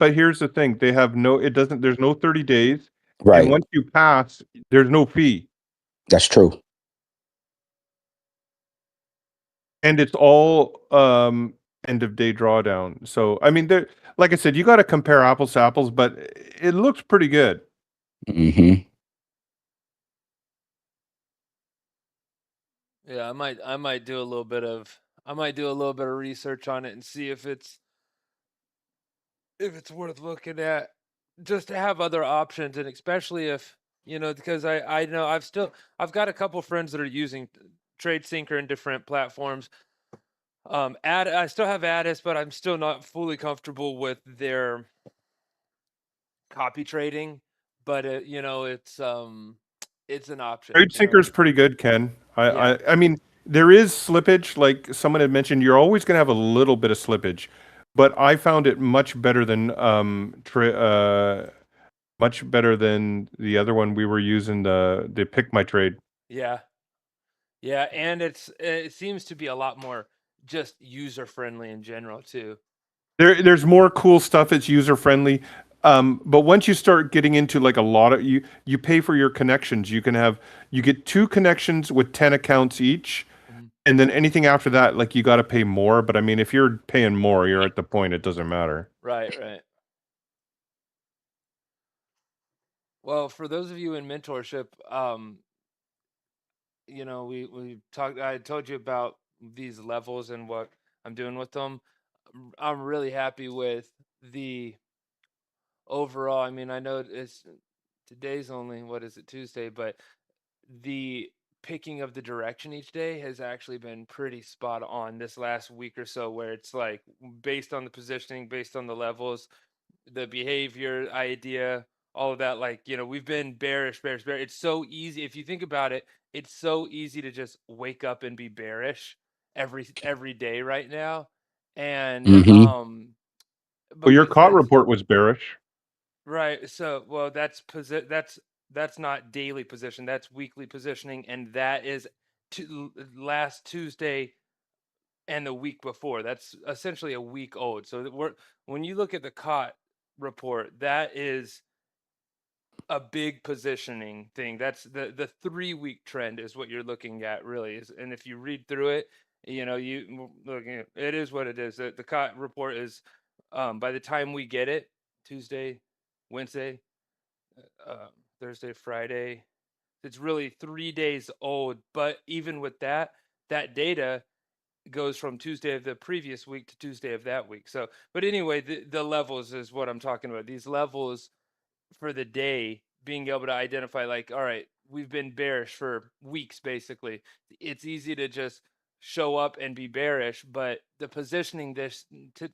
but here's the thing: they have no. It doesn't. There's no 30 days, and Right. once you pass, there's no fee, That's true. and it's all end of day drawdown. So I mean, there. Like I said, you got to compare apples to apples, but it looks pretty good. Hmm. Yeah, I might do a little bit of research on it and see if it's worth looking at, just to have other options, and especially if, because I know I've got a couple friends that are using TradeSync in different platforms. I still have Addis, but I'm still not fully comfortable with their copy trading. But it's an option. Trade Sinker's pretty good, Ken. Yeah. I mean, there is slippage, like someone had mentioned. You're always going to have a little bit of slippage, but I found it much better than much better than the other one we were using, the Pick My Trade. Yeah. Yeah, and it seems to be a lot more just user friendly in general too. There's more cool stuff. It's user friendly. But once you start getting into like a lot of you pay for your connections. You get 2 connections with 10 accounts each. Mhm. And then anything after that, like you got to pay more. But I mean, if you're paying more, you're at the point it doesn't matter. Right. Well, for those of you in mentorship, we talked. I told you about these levels and what I'm doing with them. I'm really happy with the overall. I mean, I know today's only, what is it, Tuesday, but the picking of the direction each day has actually been pretty spot on this last week or so, where it's like based on the positioning, based on the levels, the behavior idea, all of that. Like, we've been bearish. It's so easy. If you think about it, it's so easy to just wake up and be bearish every day right now. And Hmm. Well, your COT because report was bearish. right, so well, that's not daily position, that's weekly positioning, and that is last Tuesday and the week before. That's essentially a week old. So when you look at the COT report, that is a big positioning thing. That's the 3-week trend is what you're looking at, really. And if you read through it, you look, it is what it is. The COT report is, by the time we get it, Tuesday, Wednesday, Thursday, Friday, it's really 3 days old. But even with that data goes from Tuesday of the previous week to Tuesday of that week. So, but anyway, the levels is what I'm talking about. These levels for the day, being able to identify, like, all right, we've been bearish for weeks, basically. It's easy to just show up and be bearish, but the positioning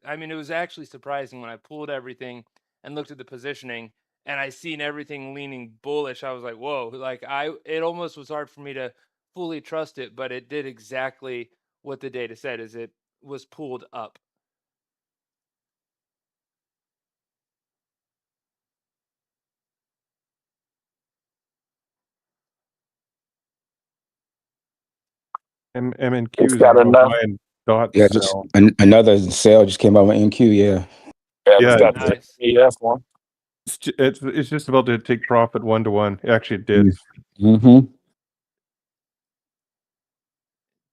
I mean, it was actually surprising when I pulled everything and looked at the positioning and I seen everything leaning bullish. I was like, whoa, like it almost was hard for me to fully trust it, but it did exactly what the data said, is it was pulled up. M&Q's It's got enough. buying dot Yeah, just sell. another sale just came out with NQ. Yeah. Yeah, Yeah, it's got the Nice. EF one. it's just about to take profit 1-to-1. Actually, it did. Mm-hmm.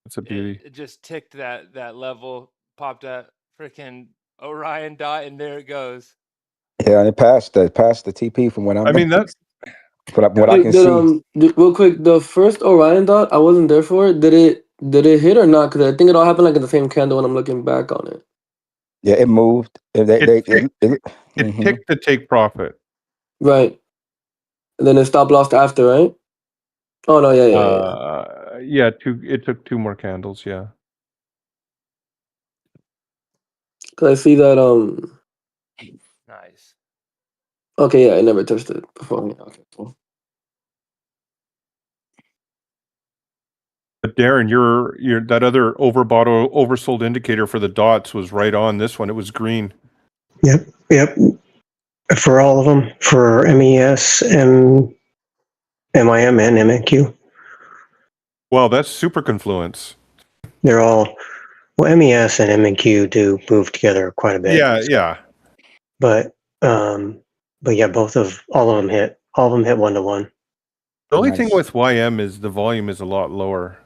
It's a beauty. It just ticked that level, popped that freaking Orion dot, and there it goes. Yeah, it passed the TP from what I mean, that's what I Wait, can did see. real quick, the first Orion dot, I wasn't there for it. Did it hit or not? Because I think it all happened like in the same candle when I'm looking back on it. Yeah, it moved. it Mhm. ticked to take profit. Right. And then it stop lost after, right? Oh no, yeah. Yeah, it took 2 more candles, yeah. Cause I see that Nice. okay, yeah, I never touched it before. Yeah, okay, cool. But Darren, your that other overbought or oversold indicator for the dots was right on this one. It was green. Yep. For all of them, for MES and MIM and MNQ, Well, that's super confluence. they're all, well, MES and MNQ do move together quite a bit. Yeah. But But yeah, all of them hit 1-to-1. The only thing Nice. with YM is the volume is a lot lower.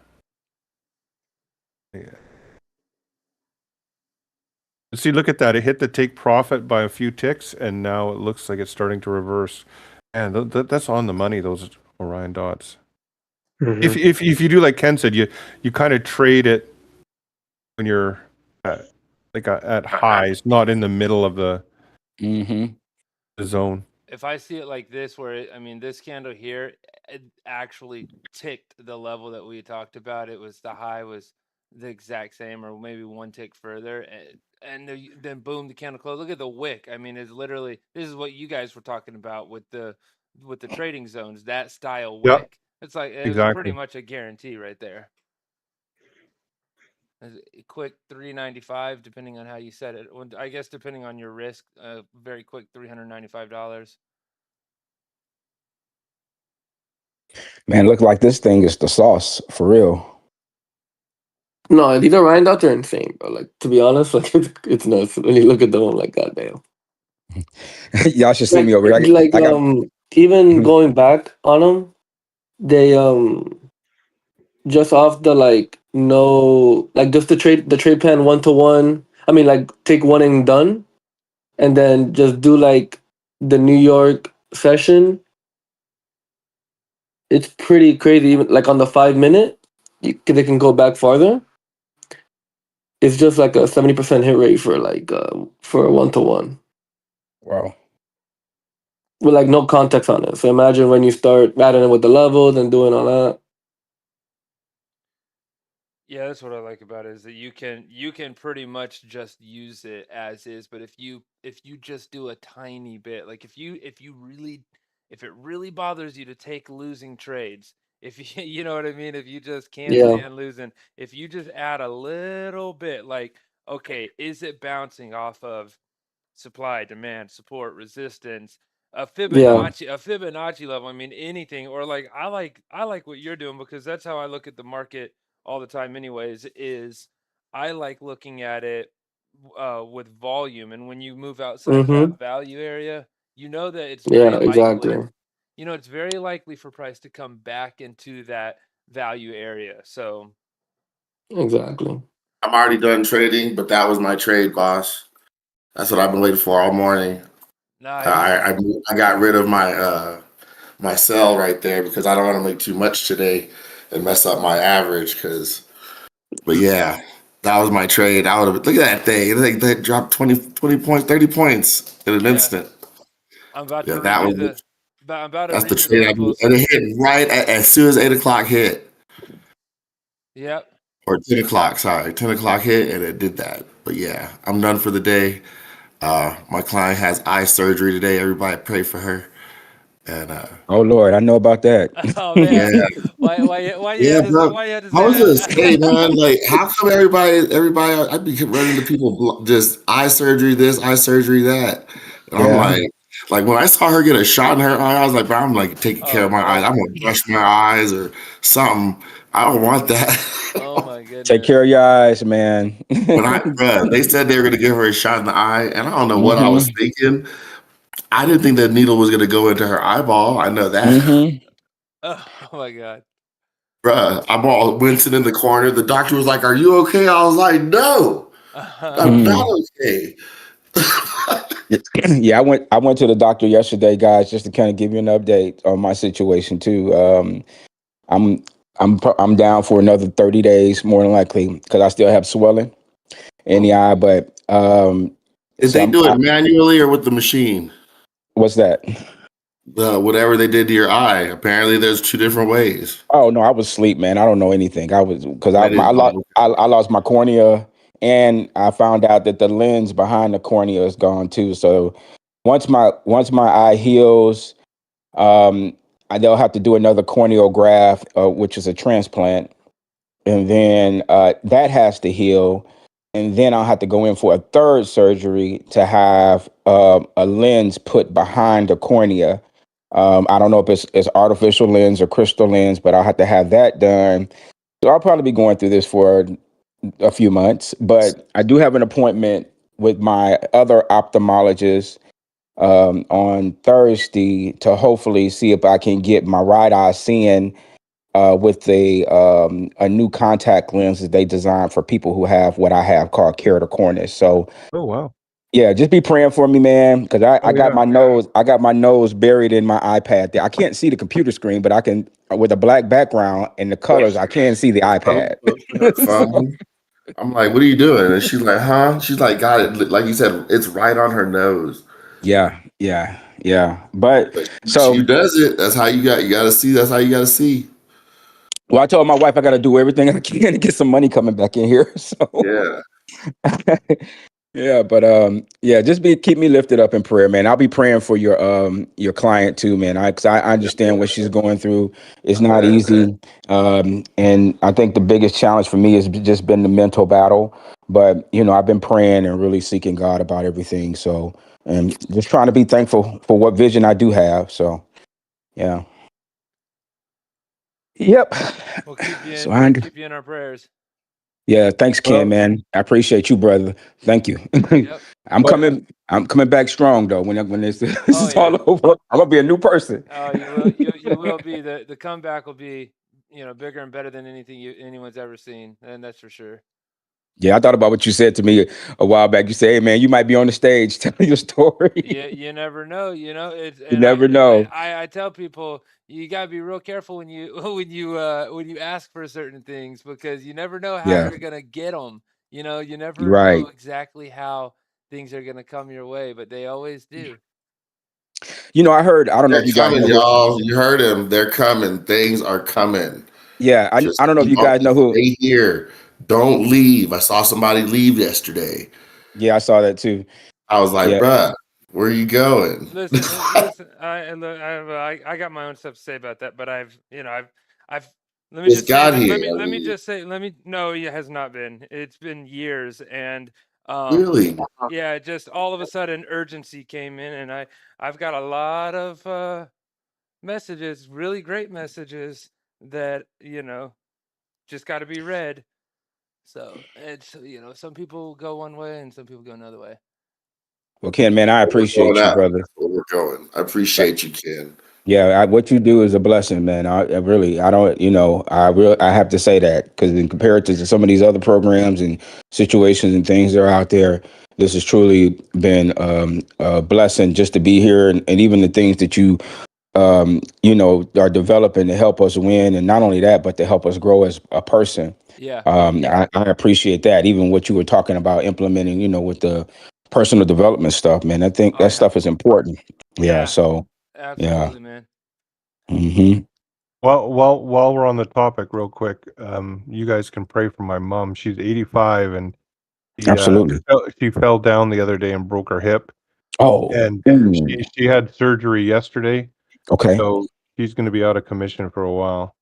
Yeah. See, look at that. It hit the take profit by a few ticks, and now it looks like it's starting to reverse. And that's on the money, those Orion dots. Mhm. If you do like Ken said, you kind of trade it when you're at highs, not in the middle of the zone. If I see it like this, where this candle here, it actually ticked the level that we talked about. It was the high was the exact same, or maybe one tick further, and then boom, the candle closed. Look at the wick. It's literally, this is what you guys were talking about with the trading zones. That style Yep. wick. It's like it's Exactly. pretty much a guarantee right there. A quick 395, depending on how you set it. I guess depending on your risk, very quick $395. Man, look like this thing is the sauce for real. No, these Orion dots are insane, bro. Like, to be honest, like it's nuts when you look at them. I'm like, goddamn. Y'all should see me over here. Like I got even Mhm. going back on them, they just off the just the trade plan 1-to-1. Like take one and done, and then just do like the New York session. It's pretty crazy. Even like on the 5 minute, they can go back farther. It's just like a 70% hit rate for for a 1-to-1 wow. with like no context on it. So imagine when you start adding it with the levels and doing all that. Yeah, that's what I like about it, is that you can pretty much just use it as is. But if you just do a tiny bit, like if it really bothers you to take losing trades, if you you know what I mean, if you just can't Yeah. stand losing, if you just add a little bit, like, okay, is it bouncing off of supply, demand, support, resistance, a Fibonacci level? Anything, or like I like what you're doing, because that's how I look at the market all the time anyways, is I like looking at it with volume. And when you move outside of that value area, that it's very Yeah, likely, exactly. it's very likely for price to come back into that value area. So Exactly. I'm already done trading, but that was my trade, boss. That's what I've been waiting for all morning. nice. I got rid of my sell right there because I don't want to make too much today and mess up my average. But yeah, that was my trade. I would have, look at that thing. Like that dropped 20 points, 30 points in an instant. I'm about to Yeah, read you was I'm about to that's read the you the trade. info. And it hit right as soon as 8 o'clock hit. Yep. Or 10 o'clock, sorry. 10 o'clock hit and it did that. But yeah, I'm done for the day. My client has eye surgery today. Everybody pray for her. And Oh Lord, I know about that. Oh man, yeah, why you yeah, had to bro. why you had to I say was gonna that? say, man, like, how come everybody? I'd be running to people just eye surgery this, eye surgery that, and I'm Yeah. like when I saw her get a shot in her eye, I was like, bro, I'm like taking care Oh of my eyes. no. I'm gonna brush my eyes or something. I don't want that. Oh my Take goodness. care of your eyes, man. They said they were gonna give her a shot in the eye, and I don't know what I was hmm thinking. I didn't think that needle was gonna go into her eyeball. I know that. hmm Oh my god. Bruh, I'm all wincing in the corner. The doctor was like, "Are you okay?" I was like, "No, I'm not okay." Yeah, I went to the doctor yesterday, guys, just to kind of give you an update on my situation too. I'm I'm down for another 30 days, more than likely, because I still have swelling in the eye. But Did so they do it manually or with the machine? what's that? Whatever they did to your eye. Apparently, there's two different ways. Oh no, I was asleep, man. I don't know anything. I was because They didn't. I lost my cornea, and I found out that the lens behind the cornea is gone too. So once my eye heals, they'll have to do another corneal graft, which is a transplant, and then that has to heal, and then I'll have to go in for a third surgery to have a lens put behind the cornea. I don't know if it's artificial lens or crystal lens, but I'll have to have that done. So I'll probably be going through this for a few months, but I do have an appointment with my other ophthalmologist on Thursday to hopefully see if I can get my right eye seeing with a new contact lens that they designed for people who have what I have called keratoconus. So Oh wow. yeah, just be praying for me, man, because I Oh got yeah. my nose buried in my iPad. There, I can't see the computer screen, but I can with a black background and the colors. I can see the Phone, iPad. her So, phone. I'm like, what are you doing? And she's like, huh? She's like, got it. Like you said, it's right on her nose. yeah. But But she so, does it. That's how you got to see. That's how you got to see. well, I told my wife I got to do everything I can to get some money coming back in here. So. Yeah. Yeah, but yeah, just keep me lifted up in prayer, man. I'll be praying for your client too, man. Because I understand what she's going through. It's I not bet. easy, and I think the biggest challenge for me has just been the mental battle. But I've been praying and really seeking God about everything. So, and just trying to be thankful for what vision I do have. So, yeah, yep. We'll keep you So in, I we'll under- keep you in our prayers. Yeah, thanks, Ken, Well, man. I appreciate you, brother. Thank you. Yep. I'm well, coming. I'm coming back strong though. When this Oh is all yeah. over, I'm gonna be a new person. Oh, you will be. The comeback will be, bigger and better than anything anyone's ever seen, and that's for sure. Yeah, I thought about what you said to me a while back. You say, "Hey, man, you might be on the stage telling your story. You never know, it's You and never know." I tell people you gotta be real careful when you when you ask for certain things, because you never know how Yeah, you're gonna get them. You you're never know right. exactly how things are gonna come your way, but they always do. I heard. I don't know if They're you guys coming, know who. y'all. You heard him. They're coming. Things are coming. Yeah, Just I don't know if you guys know just who. stay here. Don't leave. I saw somebody leave yesterday. Yeah, I saw that too. I was like, Yeah, bruh, where are you going? Listen. I got my own stuff to say about that, but I've. Let me Just just say got that. here. I Let me mean, just say. No, it has not been. It's been years, and really? yeah, just all of a sudden urgency came in, and I've got a lot of messages, really great messages that just got to be read. So it's some people go one way and some people go another way. well, Ken, man, I We're going appreciate you, up. brother. That's where we're going. I appreciate you, Ken. Yeah, what you do is a blessing, man. I really, I don't, I have to say that because in comparison to some of these other programs and situations and things that are out there, this has truly been a blessing just to be here, and even the things that you, are developing to help us win, and not only that, but to help us grow as a person. Yeah, I appreciate that. Even what you were talking about implementing, with the personal development stuff, man. I think oh that yeah, stuff is important. Yeah. yeah, So yeah. absolutely, man. Hmm. while we're on the topic, real quick, you guys can pray for my mom. She's 85, and Absolutely. she fell down the other day and broke her hip, Oh, and ooh, she had surgery yesterday, okay. so she's going to be out of commission for a while.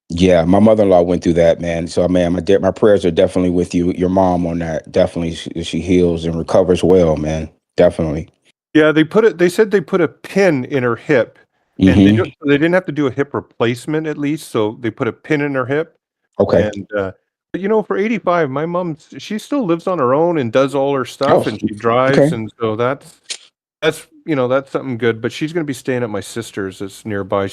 Yeah, my mother-in-law went through that, man. So, man, my prayers are definitely with you, your mom on that. Definitely, she heals and recovers well, man. Definitely. Yeah, they said they put a pin in her hip, and Hmm. they didn't have to do a hip replacement at least, so they put a pin in her hip. Okay. And but for 85, my mom, she still lives on her own and does all her stuff, Oh, and she drives, okay. and so that's something good. But she's going to be staying at my sister's that's nearby.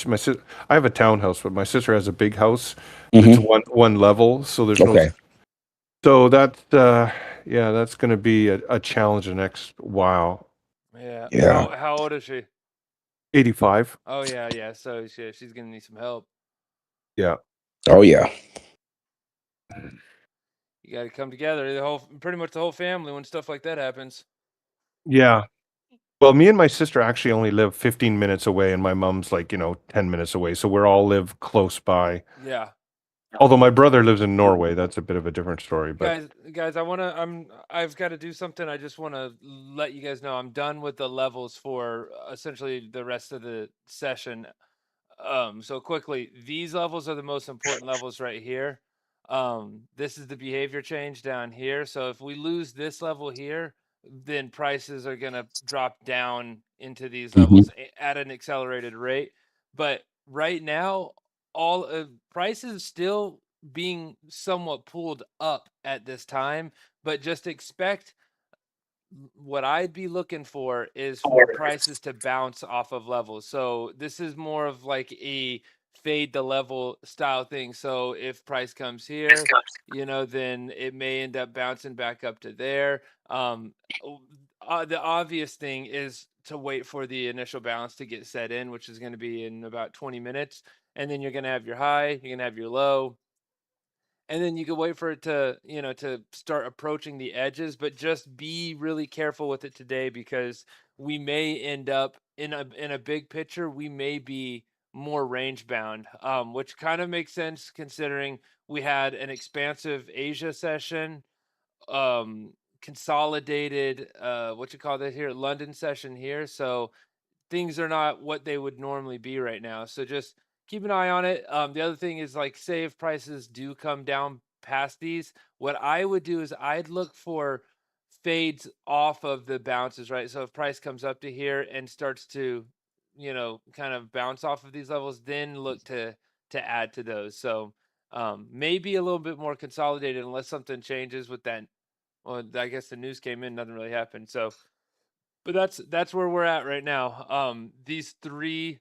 I have a townhouse, but my sister has a big house that's Hmm. one level, so there's no. Okay. So that's yeah, that's going to be a challenge the next while. Yeah, Yeah. how old is she? 85. Oh yeah. So she's gonna need some help. Yeah. Oh, yeah. You got to come together, pretty much the whole family, when stuff like that happens. Yeah. Well, me and my sister actually only live 15 minutes away, and my mom's like, 10 minutes away. So we're all live close by. Yeah. Although my brother lives in Norway, that's a bit of a different story. But Guys, I've got to do something. I just want to let you guys know I'm done with the levels for essentially the rest of the session. So quickly, these levels are the most important levels right here. This is the behavior change down here. So if we lose this level here, then prices are going to drop down into these Hmm. levels at an accelerated rate. But right now, all prices still being somewhat pulled up at this time, but just expect what I'd be looking for is for prices to bounce off of levels. So this is more of like a fade the level style thing. So if price comes here, then it may end up bouncing back up to there. The obvious thing is to wait for the initial bounce to get set in, which is going to be in about 20 minutes. And then you're going to have your high, you're going to have your low, and then you can wait for it to to start approaching the edges, but just be really careful with it today, because we may end up in a big picture, we may be more range bound, which kind of makes sense considering we had an expansive Asia session, consolidated what you call that here, London session here. So things are not what they would normally be right now. So just keep an eye on it. The other thing is, like, say if prices do come down past these, what I would do is I'd look for fades off of the bounces, right? So if price comes up to here and starts to, kind of bounce off of these levels, then look to add to those. So maybe a little bit more consolidated unless something changes with that. Well, I guess the news came in, nothing really happened. So but that's where we're at right now. These three,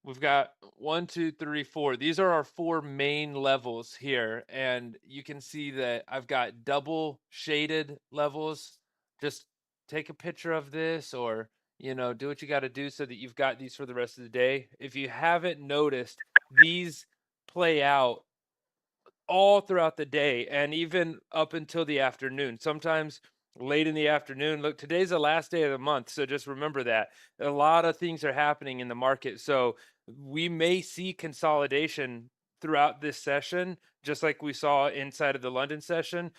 we've got 1, 2, 3, 4. These are our 4 main levels here, and you can see that I've got double shaded levels. Just take a picture of this, or do what you got to do so that you've got these for the rest of the day. If you haven't noticed, these play out all throughout the day and even up until the afternoon. Sometimes late in the afternoon. Look, today's the last day of the month, so just remember that. A lot of things are happening in the market. So we may see consolidation throughout this session, just like we saw inside of the London session,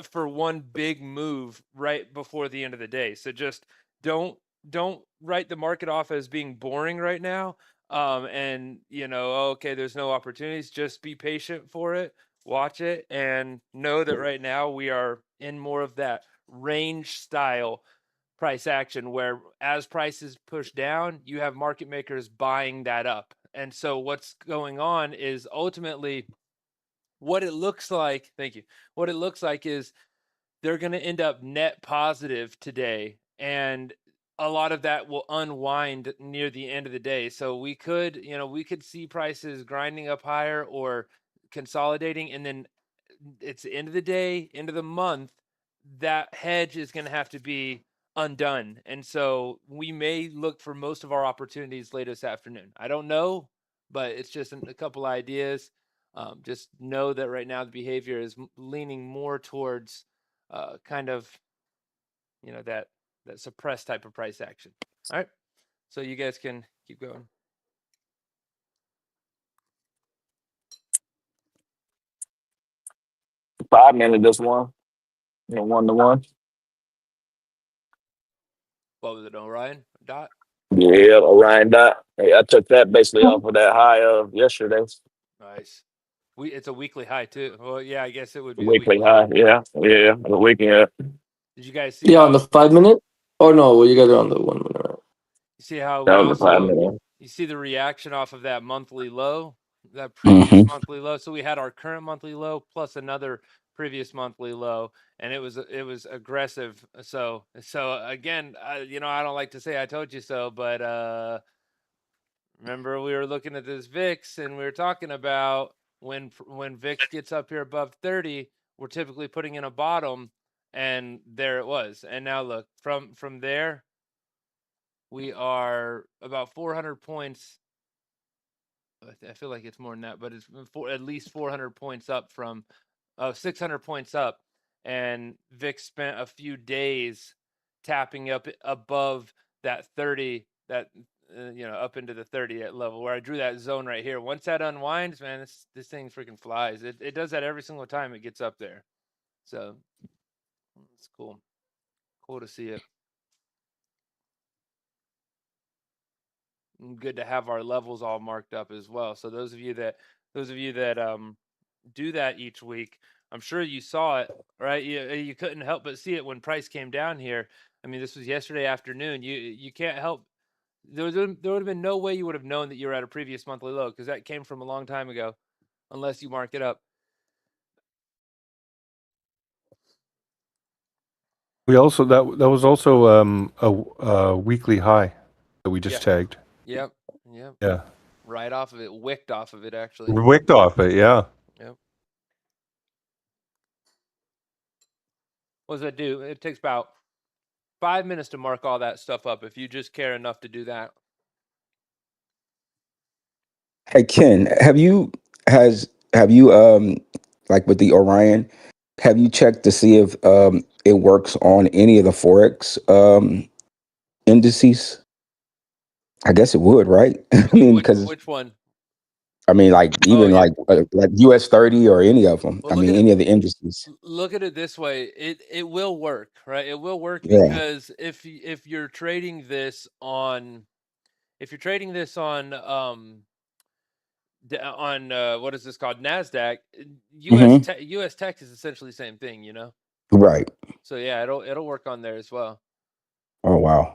for one big move right before the end of the day. So just don't write the market off as being boring right now. And okay, there's no opportunities. Just be patient for it, watch it, and know that right now we are in more of that range style price action, where as prices push down, you have market makers buying that up. And so what's going on is ultimately what it looks like. Thank you. What it looks like is they're going to end up net positive today, and a lot of that will unwind near the end of the day. So we could see prices grinding up higher or consolidating, and then it's the end of the day, end of the month, that hedge is going to have to be undone. And so we may look for most of our opportunities late this afternoon. I don't know, but it's just a couple ideas. Just know that right now the behavior is leaning more towards kind of that suppressed type of price action. All right, so you guys can keep going. $5 minute this one. 1-to-1. What was it, Orion dot? Yeah, Orion dot. Hey, I took that basically off of that high of yesterday. Nice. It's a weekly high too. Well, yeah, I guess it would be The weekly high. Yeah. The weekend. Did you guys see Yeah, how on the 5 minute? Oh no, well you guys are on the 1 minute, right? you see how That we was the also 5 minute. you see the reaction off of that monthly low, that previous monthly low. So we had our current monthly low plus another previous monthly low, and it was aggressive. So again, I don't like to say I told you so, but remember we were looking at this VIX and we were talking about when VIX gets up here above 30, we're typically putting in a bottom, and there it was. And now look, from there, we are about 400 points. I feel like it's more than that, but it's at least 400 points up from 600 points up. And VIX spent a few days tapping up above that 30, that up into the 30 at level where I drew that zone right here. Once that unwinds, man, this thing freaking flies. It does that every single time it gets up there. So it's cool. Cool to see it. Good to have our levels all marked up as well. So those of you that do that each week, I'm sure you saw it, right? You couldn't help but see it when price came down here. I mean, this was yesterday afternoon. You can't help. There would have been no way you would have known that you were at a previous monthly low, because that came from a long time ago, unless you mark it up. We also that was also a weekly high that we just tagged. Yep. Yeah, Right off of it, wicked off of it actually. wicked off it. Yeah. Yep. What does that do? It takes about 5 minutes to mark all that stuff up if you just care enough to do that. Hey Ken, have you like with the Orion, have you checked to see if it works on any of the Forex indices? I guess it would, right? I mean, because Which one? I mean, like Oh even yeah. like US 30 or any of them. Well, I look mean, at it. any of the indices. Look at it this way. It will work, right? It will work Yeah. because if you're trading this on what is this called, Nasdaq, Hmm. US Tech is essentially the same thing, you know. Right. So yeah, it'll work on there as well. Oh wow.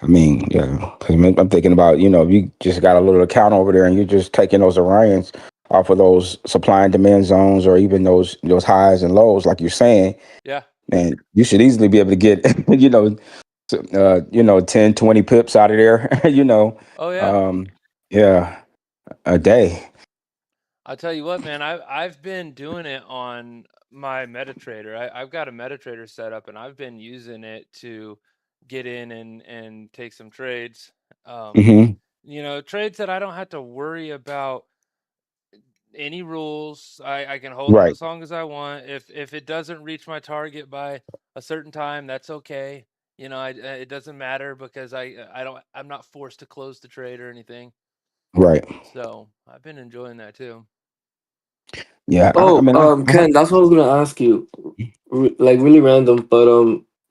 I mean, yeah. 'Cause I'm thinking about, if you just got a little account over there and you're just taking those Orions off of those supply and demand zones or even those highs and lows, like you're saying, Yeah. man, you should easily be able to get, 10, 20 pips out of there, Oh yeah. yeah, a day. I'll tell you what, man. I've been doing it on my MetaTrader. I've got a MetaTrader set up, and I've been using it to get in and take some trades. Hmm. Trades that I don't have to worry about any rules. I can hold them Right, as long as I want. If it doesn't reach my target by a certain time, that's okay. It doesn't matter because I'm not forced to close the trade or anything. right. So I've been enjoying that too. Yeah, I Oh, mean, Ken, that's what I was gonna ask you. Like really random, but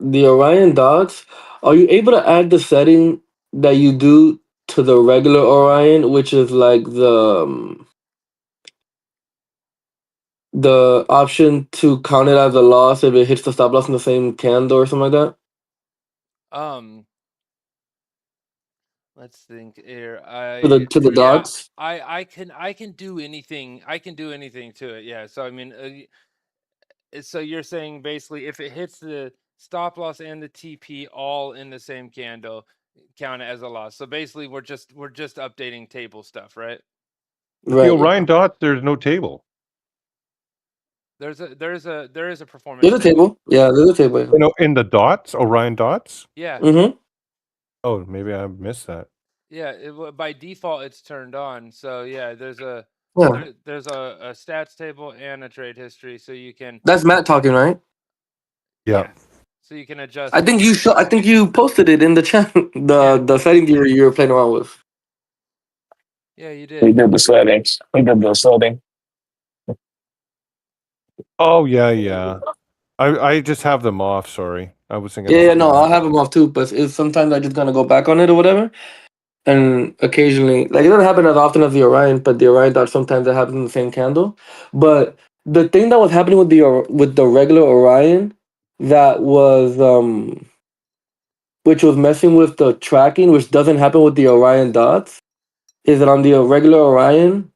the Orion dots, are you able to add the setting that you do to the regular Orion, which is like the option to count it as a loss if it hits the stop loss in the same candle or something like that? Um, let's think here. To the Yeah, dots? I can do anything. I can do anything to it. Yeah. So I mean, so you're saying basically if it hits the stop loss and the TP all in the same candle, count it as a loss. So basically, we're just updating table stuff, right? With the Right. Orion dots, there's no table. There is a performance There's a table. table. Yeah, there's a table. In the dots, Orion dots. Yeah. Mm-hmm. Oh, maybe I missed that. Yeah, by default it's turned on. So yeah, Yeah. there's a stats table and a trade history, so you can That's Matt talking, right? Yeah. so you can adjust. I think you posted it in the chat, Yeah. the setting you were playing around with. Yeah, you We did. did the settings. We did the setting. Oh yeah. I just have them off. Sorry, I was thinking. Yeah, no, I'll have them off too, but it's sometimes I just gonna go back on it or whatever. And occasionally, like it doesn't happen as often as the Orion, but the Orion dot sometimes it happens in the same candle. But the thing that was happening with the regular Orion, that was which was messing with the tracking, which doesn't happen with the Orion dots, is that on the regular Orion,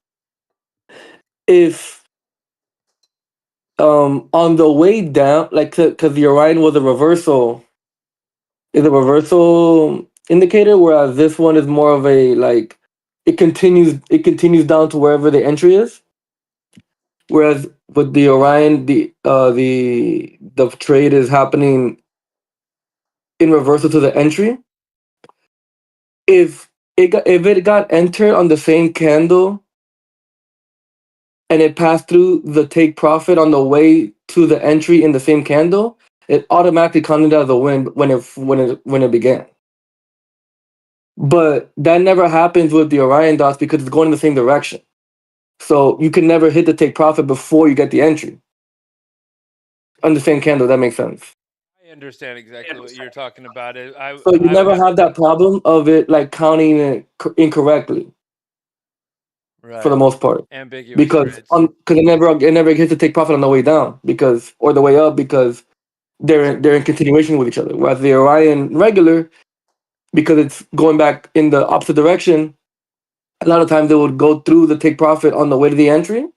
if on the way down, like because the Orion was a reversal indicator, whereas this one is more of a like it continues down to wherever the entry is. Whereas with the Orion, the trade is happening in reversal to the entry. If it got entered on the same candle and it passed through the take profit on the way to the entry in the same candle, it automatically counted as a win when it began. But that never happens with the Orion dots because it's going in the same direction. So you can never hit the take profit before you get the entry on the same candle. That makes sense. I understand exactly what you're talking about. So you never have that problem of it like counting it incorrectly for the Right. most part Ambiguous because trades. it never hits the take profit on the way down because or the way up because they're in continuation with each other. Whereas the Orion regular, because it's going back in the opposite direction, a lot of times they would go through the take profit on the way to the entry.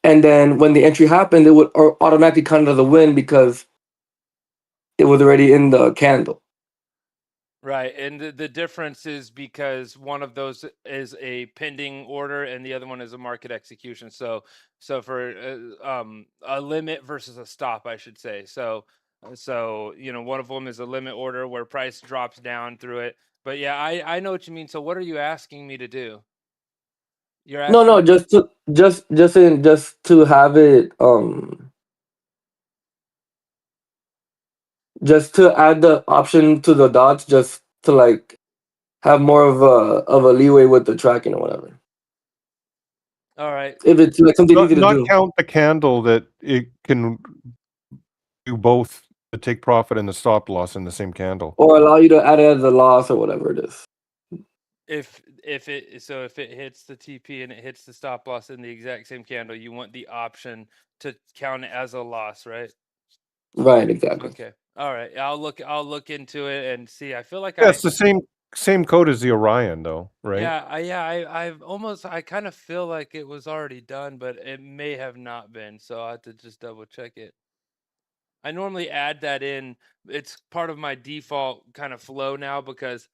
And then when the entry happened, it would automatically count it as a win because it was already in the candle. Right, and the difference is because one of those is a pending order and the other one is a market execution. So for a limit versus a stop, I should say. So one of them is a limit order where price drops down through it. But yeah, I know what you mean. So what are you asking me to do? You're asking No, just to have it just to add the option to the dots, just to like have more of a leeway with the tracking or whatever. All right. If it's like something easy to Not do, count the candle that it can do both the take profit and the stop loss in the same candle. or allow you to add it as a loss or whatever it is. If it hits the TP and it hits the stop loss in the exact same candle, you want the option to count it as a loss, right? Right, exactly. Okay. All right. I'll look into it and see. I feel like Yeah, it's the same code as the Orion, though, right? I kind of feel like it was already done, but it may have not been. So I have to just double check it. I normally add that in. It's part of my default kind of flow now because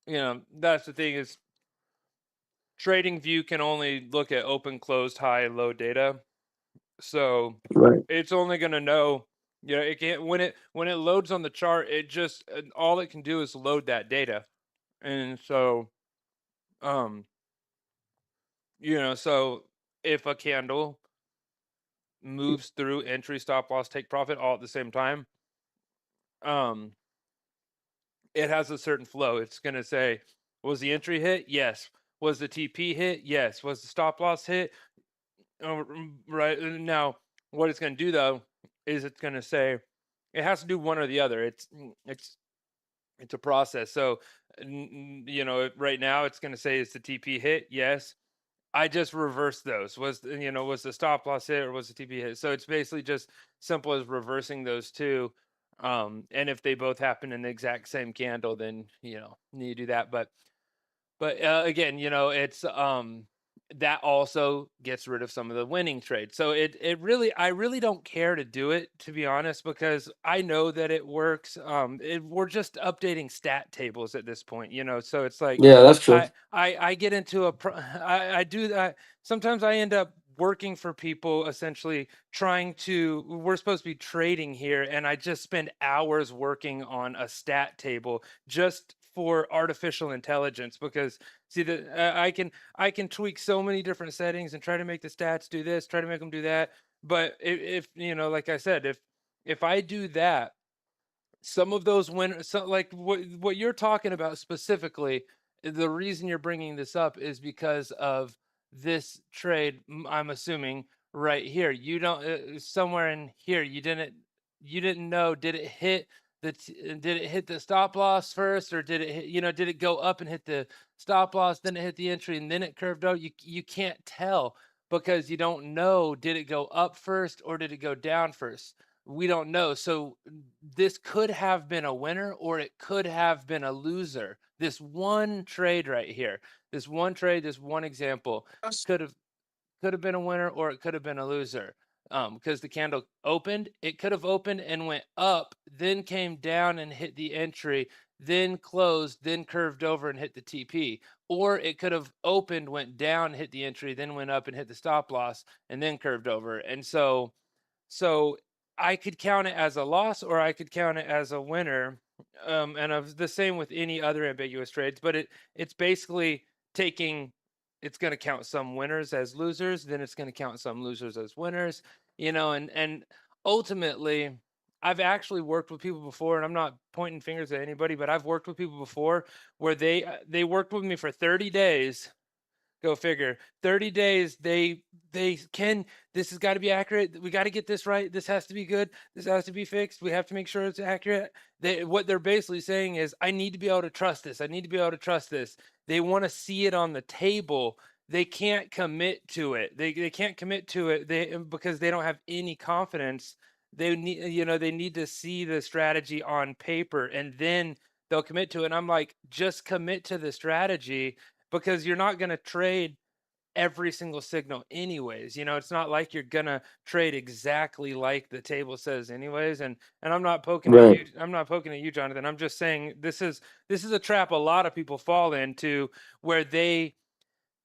that's the thing is TradingView can only look at open, closed, high, and low data. So Right. it's only going to know, it can't when it loads on the chart, it just all it can do is load that data. And so so if a candle moves through entry, stop loss, take profit all at the same time, it has a certain flow. It's going to say, was the entry hit? Yes. Was the TP hit? Yes. Was the stop loss hit? Right. Now, what it's going to do though is it's going to say it has to do one or the other. It's a process. So, right now it's going to say is the TP hit? Yes. I just reversed those. Was the stop loss hit or was the TP hit? So it's basically just simple as reversing those two. And if they both happen in the exact same candle, then you do that. But again, it's that also gets rid of some of the winning trades. So I really don't care to do it, to be honest, because I know that it works. We're just updating stat tables at this point, so it's like Yeah, that's true. I get into I do that. Sometimes I end up working for people, essentially we're supposed to be trading here, and I just spend hours working on a stat table just for artificial intelligence, because see that I can tweak so many different settings and try to make the stats do this, try to make them do that. But if like I said, if I do that, some of those winners, so like what you're talking about specifically, the reason you're bringing this up is because of this trade. I'm assuming right here, you don't somewhere in here you didn't know, did it hit did it hit the stop loss first, or did it hit, did it go up and hit the stop loss, then it hit the entry, and then it curved out? You can't tell because you don't know, did it go up first or did it go down first? We don't know. So this could have been a winner or it could have been a loser. This one trade right here, this one trade, this one example could have been a winner or it could have been a loser. Because the candle opened, it could have opened and went up, then came down and hit the entry, then closed, then curved over and hit the TP. Or it could have opened, went down, hit the entry, then went up and hit the stop loss, and then curved over. And so I could count it as a loss or I could count it as a winner. And the same with any other ambiguous trades, but it's basically it's going to count some winners as losers, then it's going to count some losers as winners, and ultimately I've actually worked with people before, and I'm not pointing fingers at anybody, but I've worked with people before where they worked with me for 30 days. Go figure. 30 days. This has got to be accurate. We got to get this right. This has to be good. This has to be fixed. We have to make sure it's accurate. What they're basically saying is, I need to be able to trust this. I need to be able to trust this. They want to see it on the table. They can't commit to it. They can't commit to it because they don't have any confidence. They need to see the strategy on paper and then they'll commit to it. And I'm like, just commit to the strategy, because you're not going to trade every single signal anyways. It's not like you're gonna trade exactly like the table says anyways. And I'm not poking at Right. you. I'm not poking at you, Jonathan. I'm just saying this is a trap a lot of people fall into, where they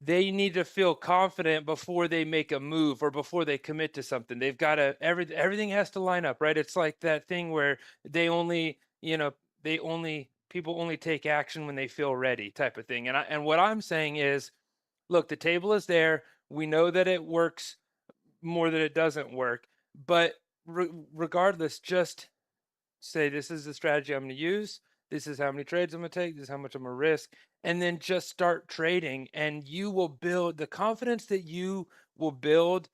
need to feel confident before they make a move or before they commit to something. They've got to everything has to line up, right? It's like that thing where they only, people only take action when they feel ready, type of thing. And what I'm saying is, look, the table is there. We know that it works more than it doesn't work, but regardless, just say, this is the strategy I'm going to use. This is how many trades I'm going to take. This is how much I'm going to risk. And then just start trading, and you will build the confidence that you will build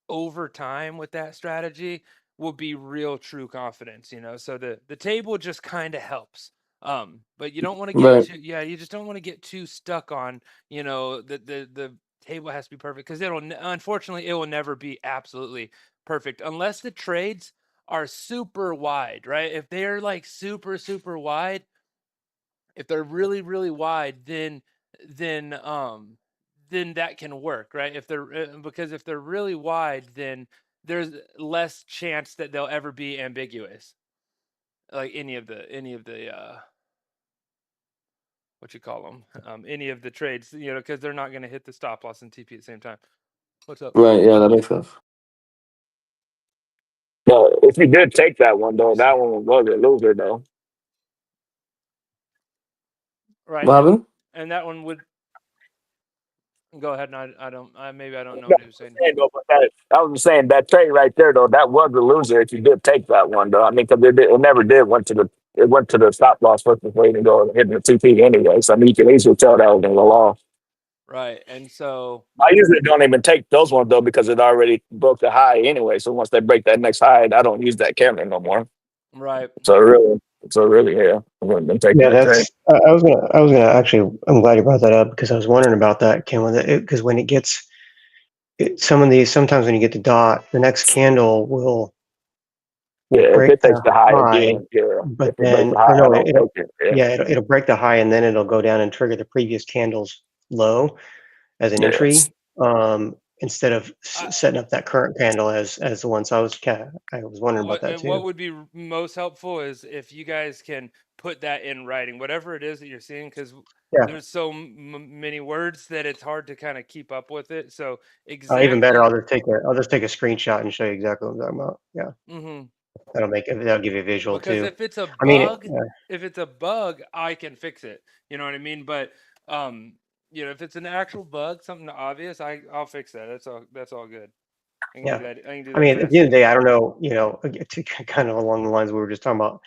over time with that strategy will be real true confidence. So the table just kind of helps. But you don't want to get Right. you just don't want to get too stuck on, the table has to be perfect, because unfortunately it will never be absolutely perfect unless the trades are super wide, right? If they're like super super wide, if they're really really wide, then um then that can work, right? If they're because if they're really wide, then there's less chance that they'll ever be ambiguous, like any of the what you call them, any of the trades, because they're not going to hit the stop loss and TP at the same time. What's up? Right. Yeah, that makes sense. No, if you did take that one though, that one was a loser though. Right. What happened? And that one would go ahead. And maybe I don't know No, what he was saying. I was just saying that trade right there though, that was a loser if you did take that one though. I mean, because it never did went to the stop loss first before you go hitting the TP anyway. So I mean, you can easily tell that was in the law. Right. And so I usually don't even take those ones though because it already broke the high anyway. So once they break that next high, I don't use that camera no more. right. So really, yeah, I wouldn't been taking Yeah, that trade. that's. I was gonna actually. I'm glad you brought that up because I was wondering about that, Kim. Because when it gets some of these, sometimes when you get the dot, the next candle will Yeah, if break it takes the the high high, again, yeah. but If it breaks then, the or high, I no, don't take it. Yeah, yeah, it'll break the high and then it'll go down and trigger the previous candle's low as an yes. entry, instead of setting up that current candle as the one. So I was wondering about that What too. would be most helpful is if you guys can put that in writing, whatever it is that you're seeing, because Yeah, there's so many words that it's hard to kind of keep up with it. So even better. exactly. I'll just take a screenshot and show you exactly what I'm talking about. Yeah, hmm that'll give you a visual Because too. if it's a I mean, bug, I can fix it. You know what I mean? But um, if it's an actual bug, something obvious, I'll fix that. That's all good. I can do yeah. that. I can do I that mean, at fast the end and of the day, I easy. don't know. Kind of along the lines we were just talking about.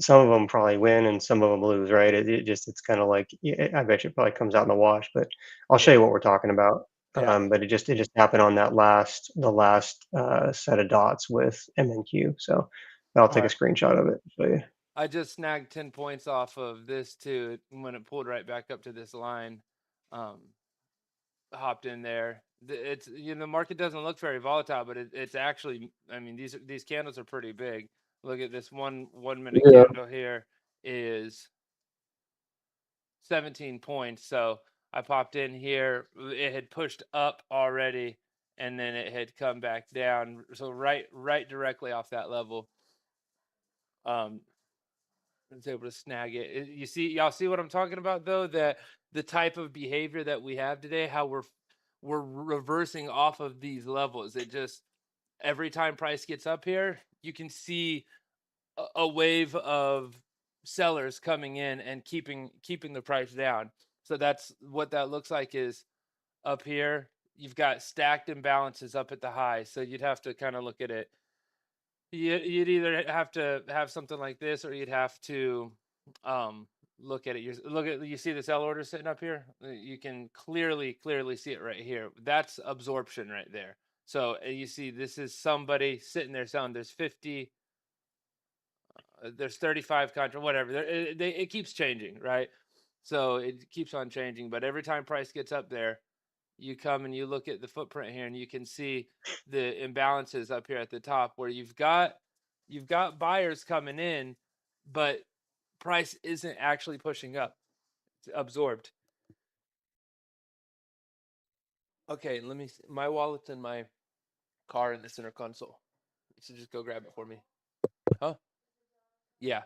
Some of them probably win and some of them lose, right? It's kind of like, yeah, I bet you it probably comes out in the wash. But I'll show you Yeah. what we're talking about. Yeah. But it just happened on the last set of dots with MNQ. So I'll All take a right. screenshot of it. So yeah. I just snagged 10 points off of this too when it pulled right back up to this line. Um, Hopped in there. It's the market doesn't look very volatile, but it's actually, I mean, these candles are pretty big. Look at this 1 minute Yeah. candle here is 17 points. So I popped in here. It had pushed up already, and then it had come back down. So right directly off that level. Um, I was able to snag it. Y'all see what I'm talking about though? That the type of behavior that we have today, how we're reversing off of these levels. It just every time price gets up here, you can see a wave of sellers coming in and keeping the price down. So that's what that looks like is up here. You've got stacked imbalances up at the high. So you'd have to kind of look at it. You'd either have to have something like this, or you'd have to look at it. You see the sell order sitting up here. You can clearly see it right here. That's absorption right there. So you see, this is somebody sitting there selling. There's 50. There's 35 contra, whatever. It keeps changing, right? So it keeps on changing. But every time price gets up there, you come and you look at the footprint here, and you can see the imbalances up here at the top, where you've got buyers coming in, but price isn't actually pushing up. It's absorbed. Okay, let me see. My wallet's in my car in the center console. So just go grab it for me. Huh? Yeah.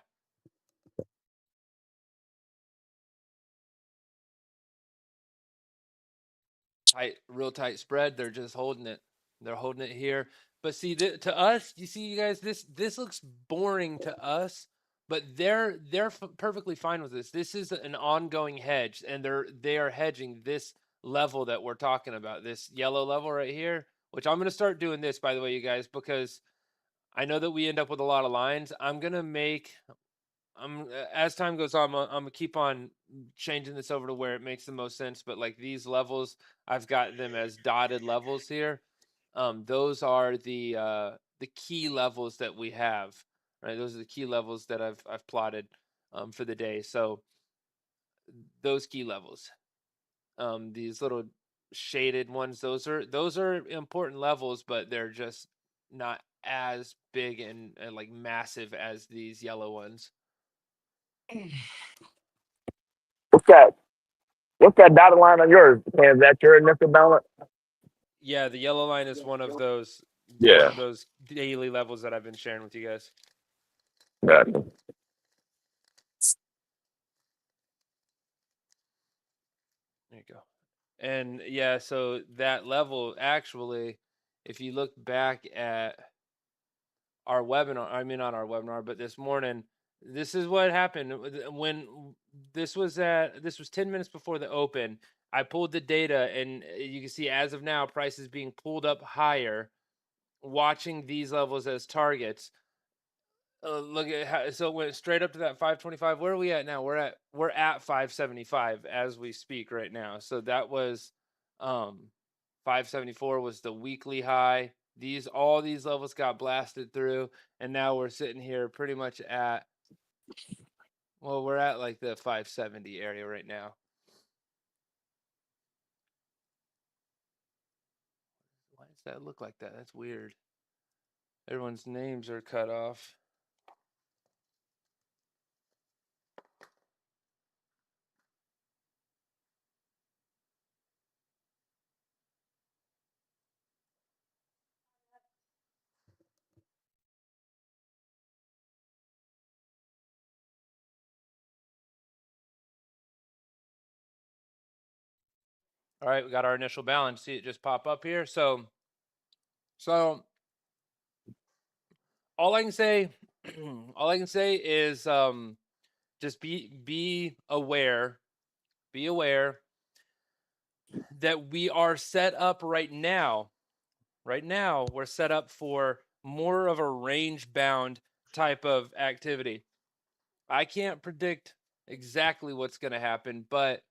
Tight, real tight spread. They're just holding it. They're holding it here. But see, to us, you see, you guys, this looks boring to us, but they're perfectly fine with this. This is an ongoing hedge, and they are hedging this level that we're talking about, this yellow level right here. Which I'm going to start doing this, by the way, you guys, because I know that we end up with a lot of lines. I'm gonna make. As time goes on, I'm gonna keep on changing this over to where it makes the most sense. But like these levels, I've got them as dotted levels here. Those are the key levels that we have. Right, those are the key levels that I've plotted for the day. So those key levels, these little shaded ones, those are important levels, but they're just not as big and like massive as these yellow ones. What's that? What's that dotted line on yours? Is that your initial balance? Yeah, the yellow line is one of those Yeah. daily levels that I've been sharing with you guys. Gotcha. There you go. And yeah, so that level actually, if you look back at our webinar, I mean not our webinar, but this morning, this is what happened when this was 10 minutes before the open. I pulled the data, and you can see as of now, prices being pulled up higher, watching these levels as targets. Look at how, so it went straight up to that 525. Where are we at now? We're at 575 as we speak right now. So that was 574 was the weekly high. All these levels got blasted through, and now we're sitting here pretty much at, well, we're at like the 570 area right now. Why does that look like that? That's weird. Everyone's names are cut off. All right, we got our initial balance. See it just pop up here. So all I can say, is just be aware that we are set up right now. Right now, we're set up for more of a range bound type of activity. I can't predict exactly what's going to happen, but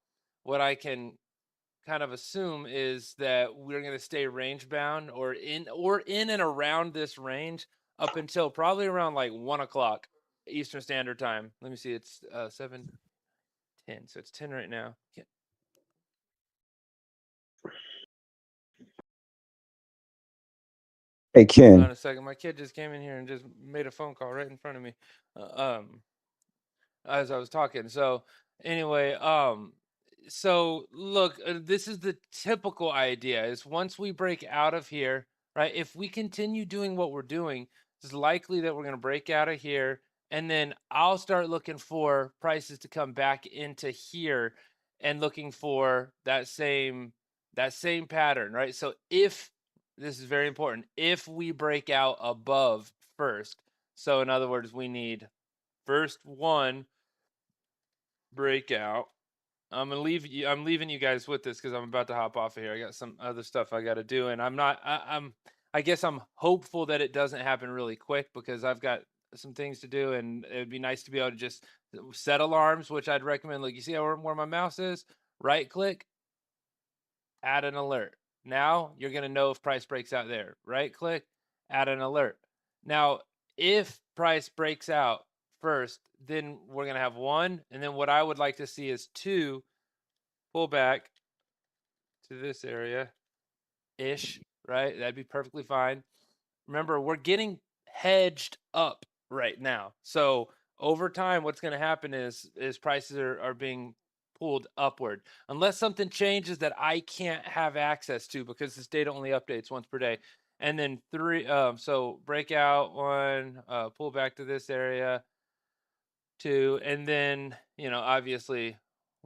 what I can kind of assume is that we're going to stay range bound or in and around this range up until probably around like 1:00 Eastern Standard Time. Let me see. It's 7:10, so it's 10 right now. Yeah. Hey, Hold on Ken. a second. My kid just came in here and just made a phone call right in front of me, as I was talking. So anyway, so look, this is the typical idea: is once we break out of here, right? If we continue doing what we're doing, it's likely that we're going to break out of here, and then I'll start looking for prices to come back into here, and looking for that same pattern, right? So if this is very important, if we break out above first, so in other words, we need first one breakout. I'm leaving you guys with this because I'm about to hop off of here. I got some other stuff I got to do, and I guess I'm hopeful that it doesn't happen really quick because I've got some things to do, and it'd be nice to be able to just set alarms, which I'd recommend. Like, you see where my mouse is? Right click, add an alert. Now you're going to know if price breaks out there. Right click, add an alert. Now, if price breaks out first, then we're going to have 1. And then what I would like to see is 2 pull back to this area ish, right? That'd be perfectly fine. Remember, we're getting hedged up right now. So over time, what's going to happen is prices are being pulled upward unless something changes that I can't have access to because this data only updates once per day. And then 3, so breakout 1, pull back to this area 2, and then, obviously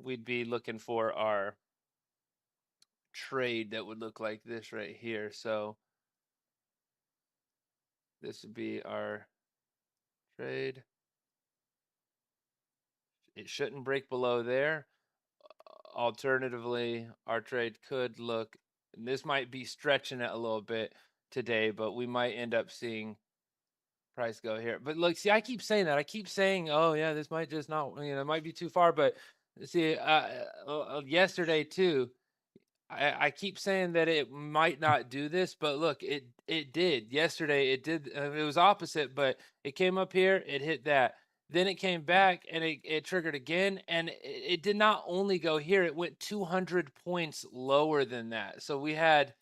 we'd be looking for our trade that would look like this right here. So this would be our trade. It shouldn't break below there. Alternatively, our trade could look, and this might be stretching it a little bit today, but we might end up seeing price go here. But look, see, I keep saying that. I keep saying, oh yeah, this might just not, it might be too far. But see, yesterday too, I keep saying that it might not do this, but look, it did. Yesterday it did. It was opposite, but it came up here, it hit that. Then it came back and it triggered again, and it did not only go here, it went 200 points lower than that. So we had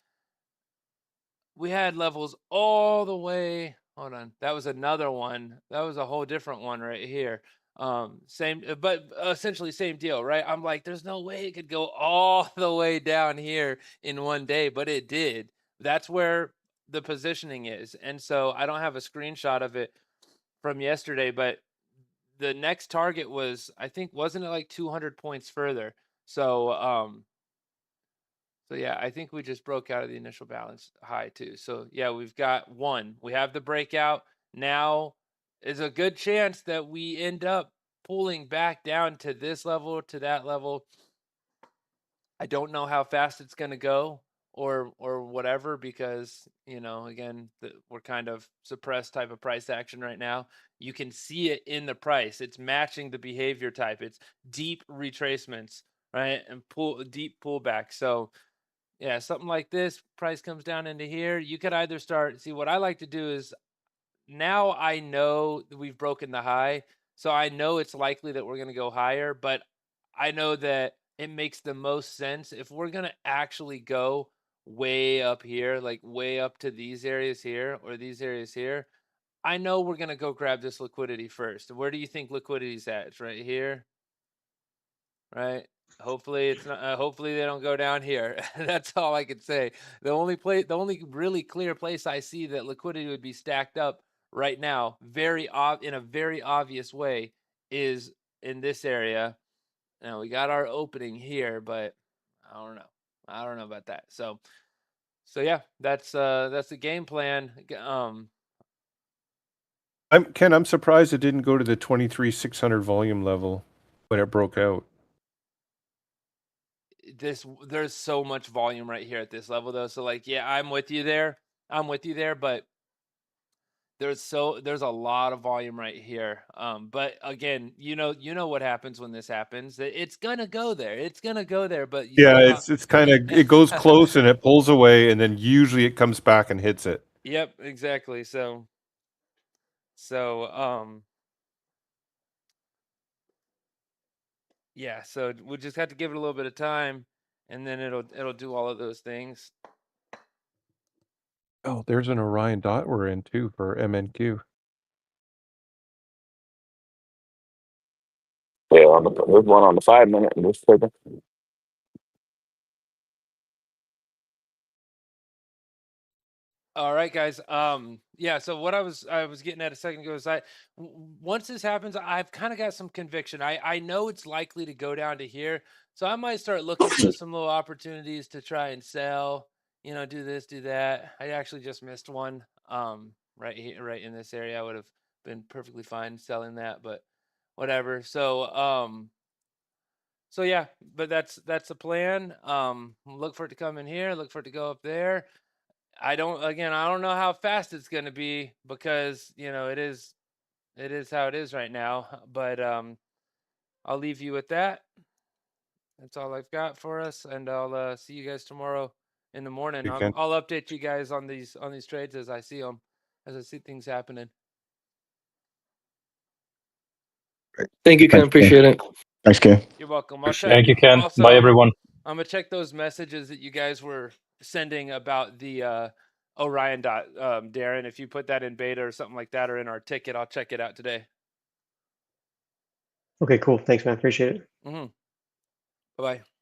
levels all the way. Hold on, that was another one. That was a whole different one right here. Same, but essentially same deal, right? I'm like, there's no way it could go all the way down here in one day, but it did. That's where the positioning is. And so I don't have a screenshot of it from yesterday, but the next target was, I think, wasn't it like 200 points further? So yeah, I think we just broke out of the initial balance high too. So yeah, we've got 1. We have the breakout. Now is a good chance that we end up pulling back down to this level, to that level. I don't know how fast it's going to go or whatever, because, again, we're kind of suppressed type of price action right now. You can see it in the price. It's matching the behavior type. It's deep retracements, right? And deep pullback. So yeah, something like this, price comes down into here. You could either see, what I like to do is, now I know that we've broken the high, so I know it's likely that we're going to go higher, but I know that it makes the most sense if we're going to actually go way up here, like way up to these areas here or these areas here. I know we're going to go grab this liquidity first. Where do you think liquidity's at? It's right here, right? Hopefully it's not. Hopefully they don't go down here. That's all I could say. The only really clear place I see that liquidity would be stacked up right now, in a very obvious way, is in this area. Now we got our opening here, but I don't know. I don't know about that. So yeah, that's the game plan. I'm surprised it didn't go to the 23,600 volume level when it broke out. There's so much volume right here at this level though. So like, yeah, I'm with you there, but there's a lot of volume right here. But again, you know what happens when this happens. It's gonna go there. But Yeah, it's kind of, it goes close and it pulls away, and then usually it comes back and hits it. Yep, exactly. So yeah, so we'll just have to give it a little bit of time, and then it'll do all of those things. Oh, there's an Orion dot we're in too for MNQ. Yeah, there's one on the 5-minute and this second. All right, guys. Yeah. So what I was getting at a second ago is once this happens, I've kind of got some conviction. I know it's likely to go down to here, so I might start looking for some little opportunities to try and sell. Do this, do that. I actually just missed one. Right here, right in this area, I would have been perfectly fine selling that, but whatever. So yeah, but that's the plan. Look for it to come in here. Look for it to go up there. I don't know how fast it's going to be, because it is how it is right now, but I'll leave you with that. That's all I've got for us, and I'll see you guys tomorrow in the morning. I'll update you guys on these trades as I see them, as I see things happening. Thank you, Ken. Appreciate it. Thanks, Ken. You're welcome. Thank you, Ken. Also, Bye, everyone. I'm gonna check those messages that you guys were sending about the Orion dot, Darren. If you put that in beta or something like that, or in our ticket, I'll check it out today. Okay, cool. Thanks, man. Appreciate it. Mm-hmm. Bye bye.